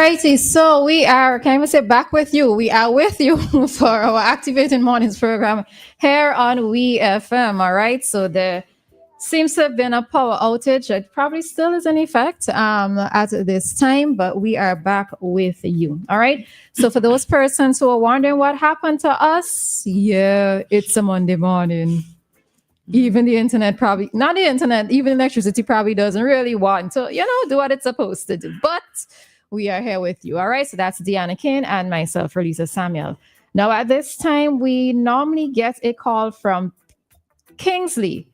righty, so we are, can I even say back with you? We are with you for our Activating Mornings program here on WEFM, all right? So there seems to have been a power outage. It probably still is in effect at this time, but we are back with you, all right? So for those persons who are wondering what happened to us, yeah, it's a Monday morning. Even the internet probably, not the internet, even electricity probably doesn't really want to, do what it's supposed to do. But we are here with you. All right. So that's Dianna Cain and myself, Roleza Samuel. Now, at this time, we normally get a call from Kingsley.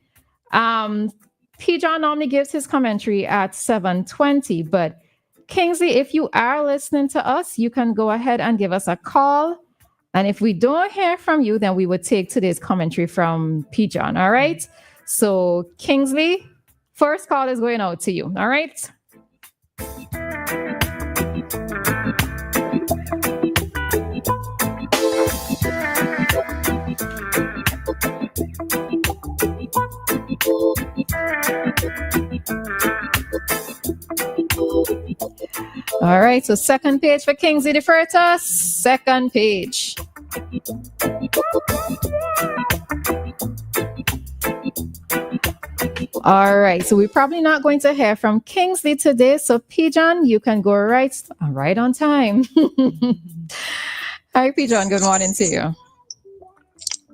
Um, Peejohn normally gives his commentary at 7:20. But Kingsley, if you are listening to us, you can go ahead and give us a call. And if we don't hear from you, then we would take today's commentary from Peejohn. All right. So, Kingsley, first call is going out to you. All right. All right, so second page for Kingsley DeFerta. Second page. All right, so we're probably not going to hear from Kingsley today. So Peejohn, you can go right on time. Hi, Peejohn. Good morning to you.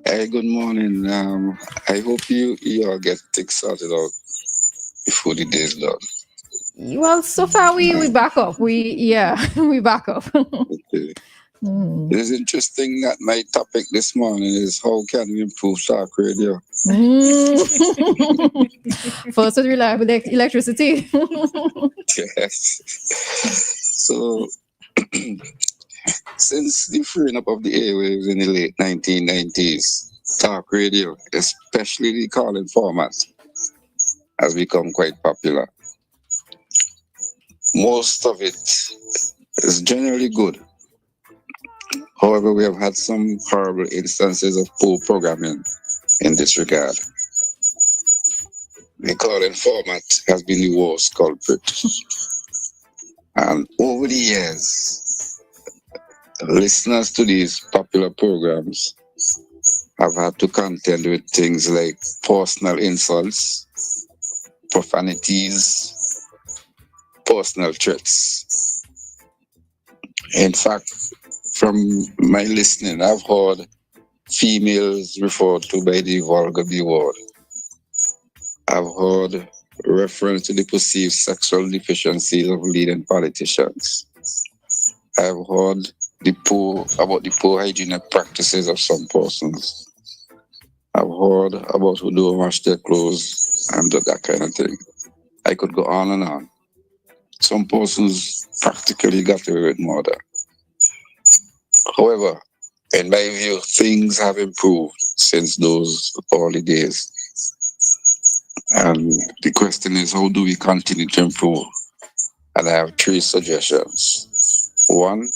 Hey, good morning. I hope you all get things sorted out before the day's done. Well, so far we back up. We back up. Okay. It is interesting that my topic this morning is how can we improve talk radio? First with reliable electricity. Yes. So, since the freeing up of the airwaves in the late 1990s, talk radio, especially the calling format, has become quite popular. Most of it is generally good. However, we have had some horrible instances of poor programming in this regard. The calling format has been the worst culprit. And over the years, listeners to these popular programs have had to contend with things like personal insults, profanities, personal threats. In fact, from my listening, I've heard females referred to by the vulgar B word. I've heard reference to the perceived sexual deficiencies of leading politicians. I've heard about the poor hygienic practices of some persons. I've heard about who don't wash their clothes and that kind of thing. I could go on and on. Some persons practically got away with murder. However, in my view, things have improved since those early days. And the question is, how do we continue to improve? And I have three suggestions. One,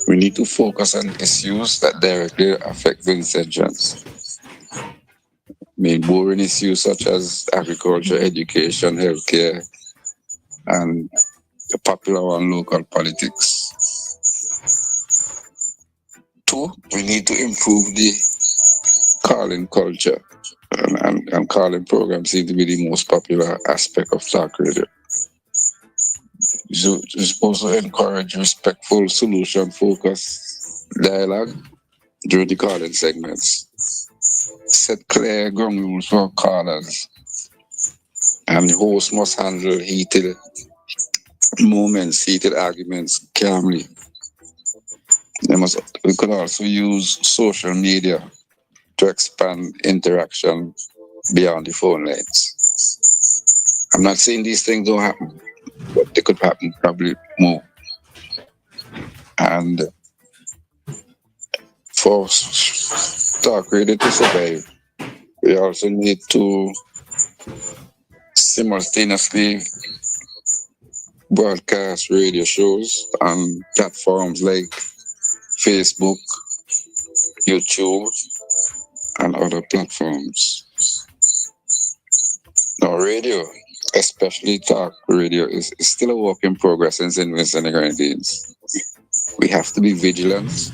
we need to focus on issues that directly affect Vincentians. Boring issues such as agriculture, education, healthcare, and the popular one, local politics. Two, we need to improve the calling culture. And calling programs seem to be the most popular aspect of talk radio. So you're supposed to encourage respectful, solution-focused dialogue during the calling segments. Set clear ground rules for callers. And the host must handle heated moments, heated arguments calmly. We could also use social media to expand interaction beyond the phone lines. I'm not saying these things don't happen, but they could happen probably more. And for talk radio to survive, we also need to simultaneously broadcast radio shows on platforms like Facebook, YouTube, and other platforms. Now, radio especially talk radio, is still a work in progress in St. Vincent and the Grenadines. We have to be vigilant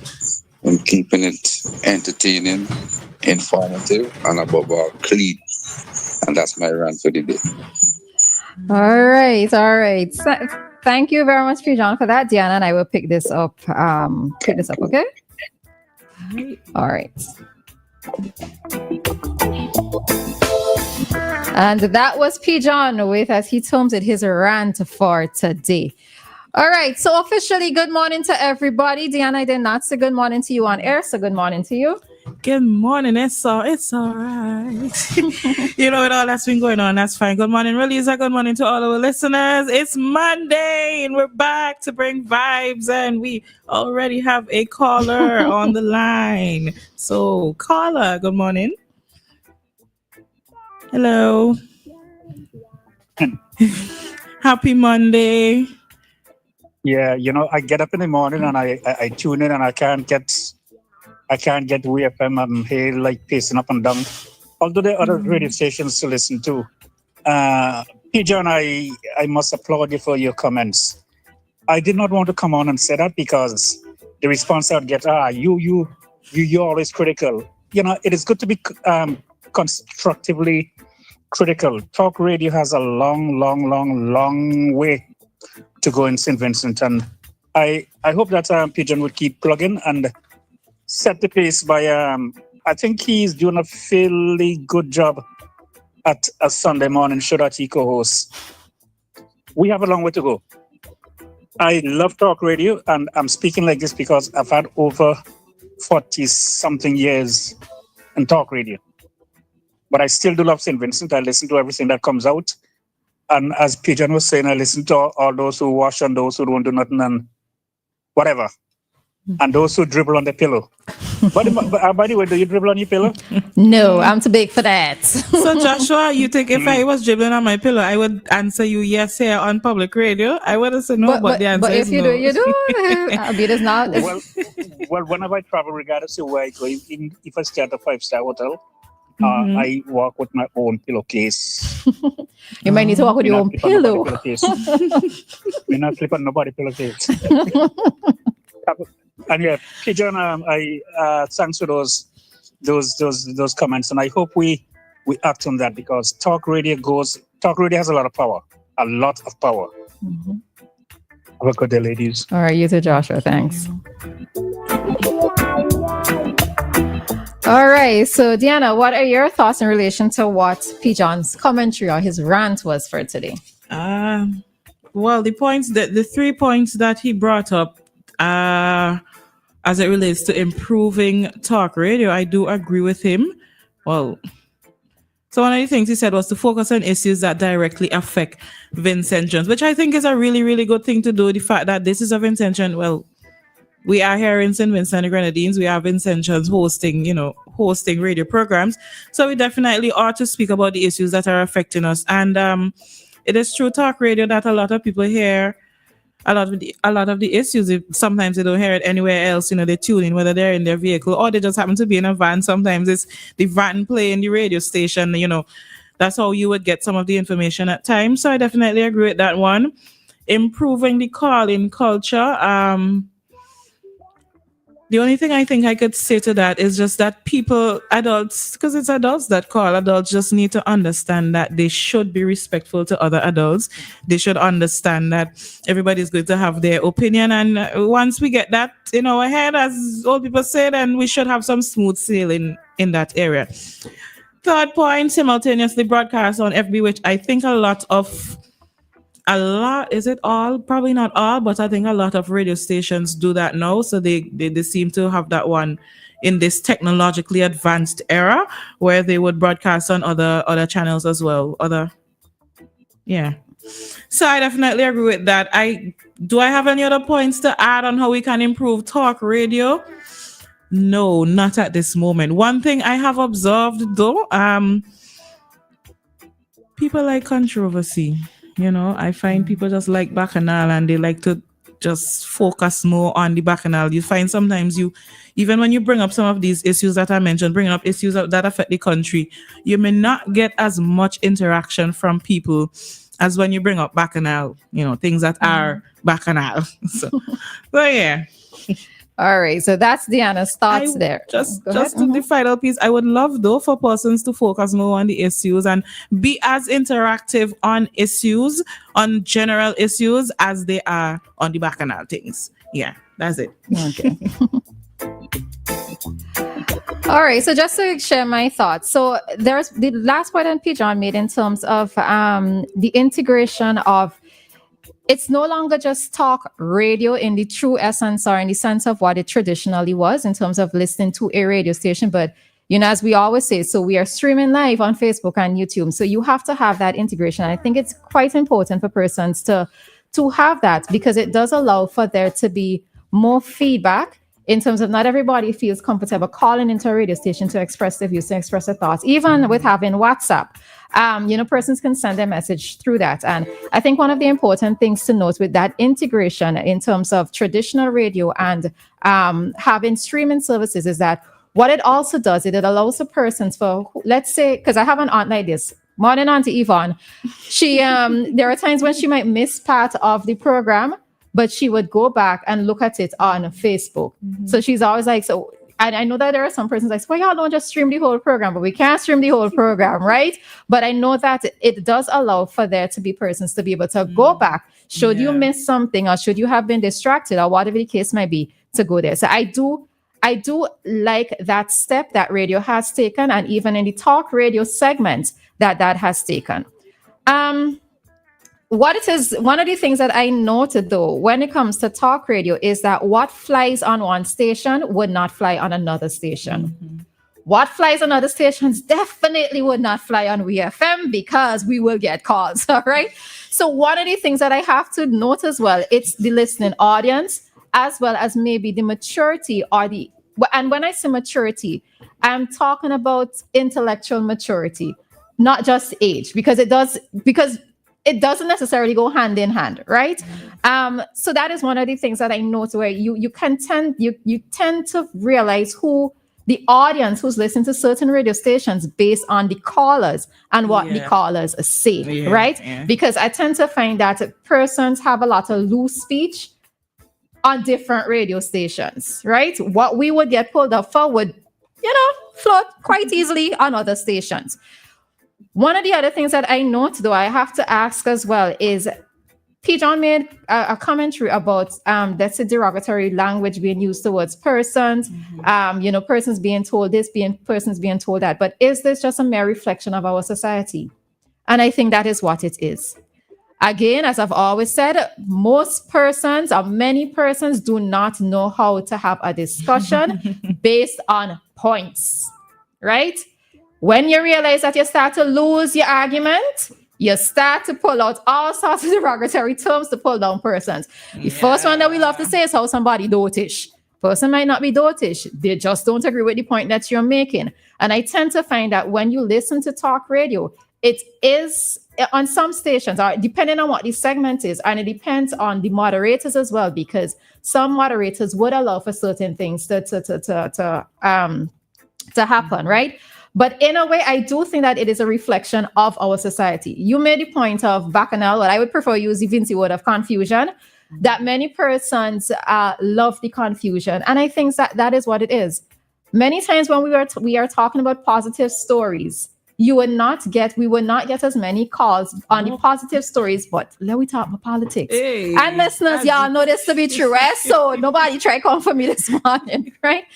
in keeping it entertaining, informative, and above all, clean. And that's my rant for the day. All right, all right. Thank you very much, Peejohn, for that, Dianna, and I will pick this up. Pick this up, okay? All right. And that was Peejohn with, as he terms it, his rant for today. All right, so officially, good morning to everybody. Dianna, I did not say good morning to you on air, so good morning to you. Good morning. It's all right. You know, with all that's been going on, that's fine. Good morning, Roleza. Good morning to all our listeners. It's Monday, and we're back to bring vibes, and we already have a caller on the line. So, caller, good morning. Hello. Happy Monday. Yeah, I get up in the morning and I tune in and I can't get WEFM. I'm here like pacing up and down. Although there are other radio stations to listen to. Peejohn, I must applaud you for your comments. I did not want to come on and say that because the response I'd get, you're always critical. It is good to be constructively critical. Talk radio has a long way to go in St. Vincent, and I hope that Peejohn would keep plugging and set the pace by I think he's doing a fairly good job at a Sunday morning show that he co-hosts. We have a long way to go. I love talk radio, and I'm speaking like this because I've had over 40 something years in talk radio. But I still do love St. Vincent. I listen to everything that comes out. And as Peejohn was saying, I listen to all those who wash and those who don't do nothing and whatever. And those who dribble on the pillow. But by the way, do you dribble on your pillow? No, I'm too big for that. So, Joshua, you think if I was dribbling on my pillow, I would answer you yes here on public radio? I would have said no, but the answer is no. But if you do, it is not. Well, whenever I travel, regardless of where I go, even if I stay at a 5-star hotel, I walk with my own pillowcase. You might need to walk with your own pillow. You're not sleep on nobody's pillowcase. And yeah, Peejohn, I thanks for those comments, and I hope we act on that because talk radio has a lot of power. Have a good day, ladies. All right, you too, Joshua. Thanks. All right, so Dianna, what are your thoughts in relation to what Peejohn's commentary or his rant was for today? Well, the 3 points that he brought up, as it relates to improving talk radio, I do agree with him. Well, so one of the things he said was to focus on issues that directly affect Vincentians, which I think is a really, really good thing to do. The fact that this is a Vincentian, well, we are here in St. Vincent and the Grenadines. We have Vincentians hosting radio programs. So we definitely ought to speak about the issues that are affecting us. And it is true talk radio that a lot of people hear a lot of the issues. Sometimes they don't hear it anywhere else. They tune in, whether they're in their vehicle or they just happen to be in a van. Sometimes it's the van playing the radio station. That's how you would get some of the information at times. So I definitely agree with that one. Improving the call-in culture. The only thing I think I could say to that is just that adults, because it's adults that call, adults just need to understand that they should be respectful to other adults. They should understand that everybody's going to have their opinion. And once we get that in our head, as old people say, then we should have some smooth sailing in that area. Third point, simultaneously broadcast on FB, which I think is it all? Probably not all, but I think a lot of radio stations do that now. So they seem to have that one in this technologically advanced era where they would broadcast on other channels as well. So I definitely agree with that. Do I have any other points to add on how we can improve talk radio? No, not at this moment. One thing I have observed though, people like controversy. I find people just like bacchanal and they like to just focus more on the bacchanal. You find sometimes even when you bring up some of these issues that I mentioned, bringing up issues that affect the country, you may not get as much interaction from people as when you bring up bacchanal, things that are bacchanal. So yeah. All right. So that's Dianna's thoughts there. Just Go ahead. to the final piece, I would love though for persons to focus more on the issues and be as interactive on issues, on general issues, as they are on the bacchanal things. Yeah, that's it. Okay. All right. So just to share my thoughts. So there's the last point that Peejohn made in terms of the integration of, it's no longer just talk radio in the true essence or in the sense of what it traditionally was in terms of listening to a radio station. But, as we always say, so we are streaming live on Facebook and YouTube. So you have to have that integration. I think it's quite important for persons to have that, because it does allow for there to be more feedback in terms of not everybody feels comfortable calling into a radio station to express their views, to express their thoughts, even with having WhatsApp. Persons can send a message through that. And I think one of the important things to note with that integration in terms of traditional radio and having streaming services is that what it also does, it allows the persons for, let's say, because I have an aunt like this, morning Auntie Yvonne, she, there are times when she might miss part of the program, but she would go back and look at it on Facebook. So she's always like, so, and I know that there are some persons like, well, y'all don't just stream the whole program, but we can't stream the whole program, right? But I know that it does allow for there to be persons to be able to go back, should you miss something, or should you have been distracted, or whatever the case might be, to go there. So I do like that step that radio has taken, and even in the talk radio segment that has taken. What it is, one of the things that I noted though, when it comes to talk radio, is that what flies on one station would not fly on another station. What flies on other stations definitely would not fly on WEFM, because we will get calls. All right. So one of the things that I have to note as well, it's the listening audience, as well as maybe the maturity and when I say maturity, I'm talking about intellectual maturity, not just age, because it doesn't necessarily go hand in hand, right? So that is one of the things that I note, where you tend to realize who the audience who's listening to certain radio stations based on the callers and what the callers say, right? Yeah. Because I tend to find that persons have a lot of loose speech on different radio stations, right? What we would get pulled up for would, float quite easily on other stations. One of the other things that I note, though, I have to ask as well, is Peejohn made a commentary about that's a derogatory language being used towards persons, persons being told this, persons being told that. But is this just a mere reflection of our society? And I think that is what it is. Again, as I've always said, most persons, or many persons, do not know how to have a discussion based on points, right? When you realize that you start to lose your argument, you start to pull out all sorts of derogatory terms to pull down persons. The first one that we love to say is how somebody dotish. Person might not be dotish. They just don't agree with the point that you're making. And I tend to find that when you listen to talk radio, it is on some stations, or depending on what the segment is, and it depends on the moderators as well, because some moderators would allow for certain things to happen, right? But in a way, I do think that it is a reflection of our society. You made the point of bacchanal, but I would prefer use the Vinci word of confusion, that many persons love the confusion. And I think that is what it is. Many times when we are talking about positive stories, we would not get as many calls on the positive stories, but let we talk about politics. Hey, and listeners, y'all know this to be true, right? So nobody try to come for me this morning, right?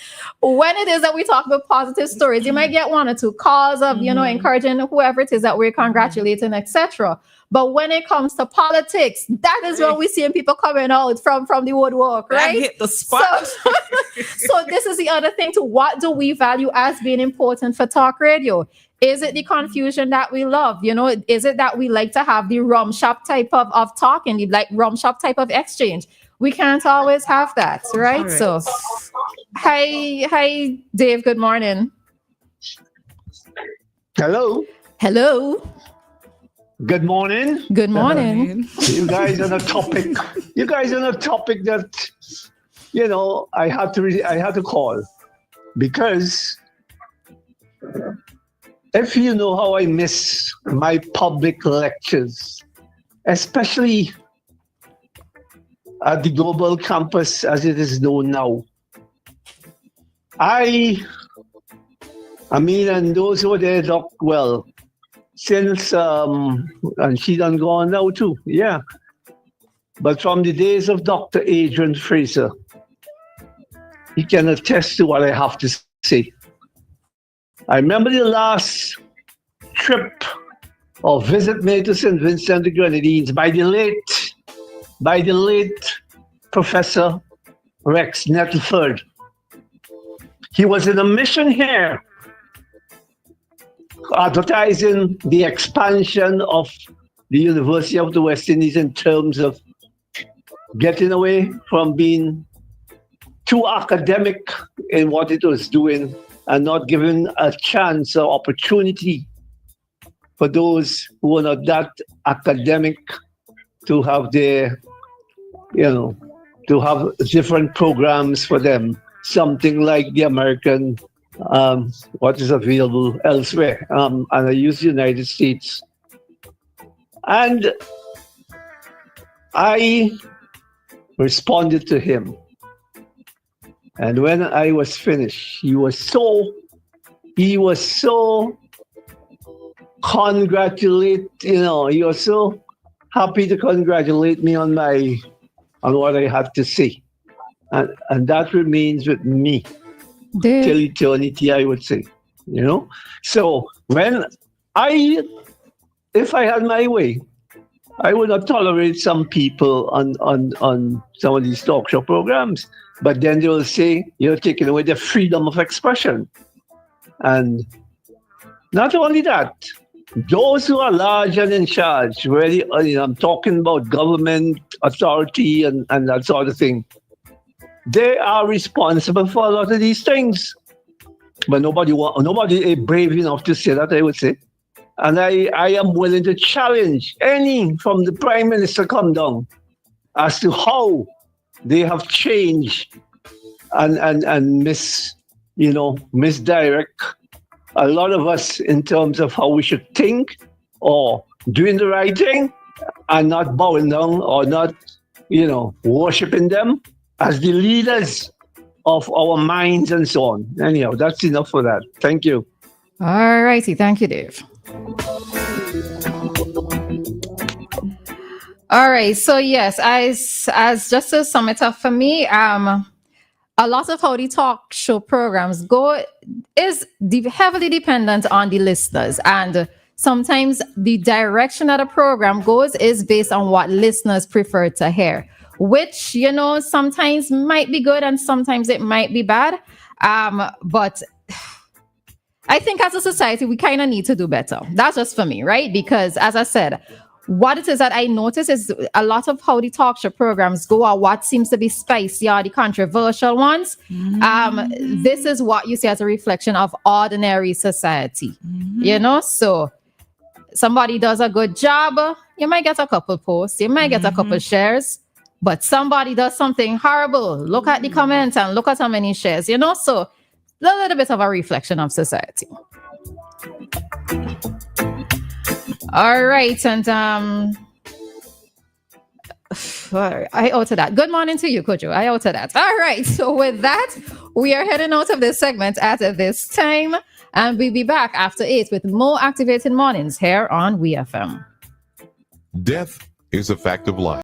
When it is that we talk about positive stories, you might get one or two calls of, encouraging whoever it is that we're congratulating, etc. But when it comes to politics, that is when we see people coming out from the woodwork, right? That hit the spot. So this is the other thing, to what do we value as being important for talk radio? Is it the confusion that we love? Is it that we like to have the rum shop type of talking, like rum shop type of exchange? We can't always have that, right? Right. So, hi, Dave. Good morning. Hello. Good morning. Good morning. You guys on a topic. That I had to call, because if you know how I miss my public lectures especially at the global campus as it is known now. I mean, and those who were there, Doc, well, since, and she done gone now too, yeah. But from the days of Dr. Adrian Fraser, he can attest to what I have to say. I remember the last trip or visit made to St. Vincent the Grenadines by the late Professor Rex Nettleford. He was in a mission here, advertising the expansion of the University of the West Indies in terms of getting away from being too academic in what it was doing and not giving a chance or opportunity for those who are not that academic to have their, to have different programs for them. Something like the American, what is available elsewhere. And I use the United States. And I responded to him. And when I was finished, he was so he was so happy to congratulate me on what I had to say. And that remains with me till eternity, I would say. So if I had my way, I would not tolerate some people on some of these talk show programs. But then they will say you're taking away the freedom of expression. And not only that, those who are large and in charge, really, I'm talking about government, authority, and that sort of thing, they are responsible for a lot of these things. But nobody is brave enough to say that, I would say. And I am willing to challenge any from the Prime Minister come down as to how they have changed and misdirect a lot of us in terms of how we should think or doing the right thing and not bowing down or not, worshiping them as the leaders of our minds and so on. Anyhow, that's enough for that. Thank you. All righty. Thank you, Dave. All right. So yes, as just to sum it up for me, a lot of how the talk show programs go is heavily dependent on the listeners, and sometimes the direction that a program goes is based on what listeners prefer to hear, which sometimes might be good and sometimes it might be bad. But I think as a society, we kind of need to do better. That's just for me, right? Because as I said, what it is that I notice is a lot of how the talk show programs go are what seems to be spicy or the controversial ones. This is what you see as a reflection of ordinary society. So somebody does a good job, you might get a couple posts, you might get a couple shares, but somebody does something horrible. Look at the comments and look at how many shares, so a little bit of a reflection of society. All right, and I owe to that. Good morning to you, Kojo. I owe to that. All right, so with that, we are heading out of this segment at this time, and we'll be back after 8 with more Activated Mornings here on WEFM. Death is a fact of life.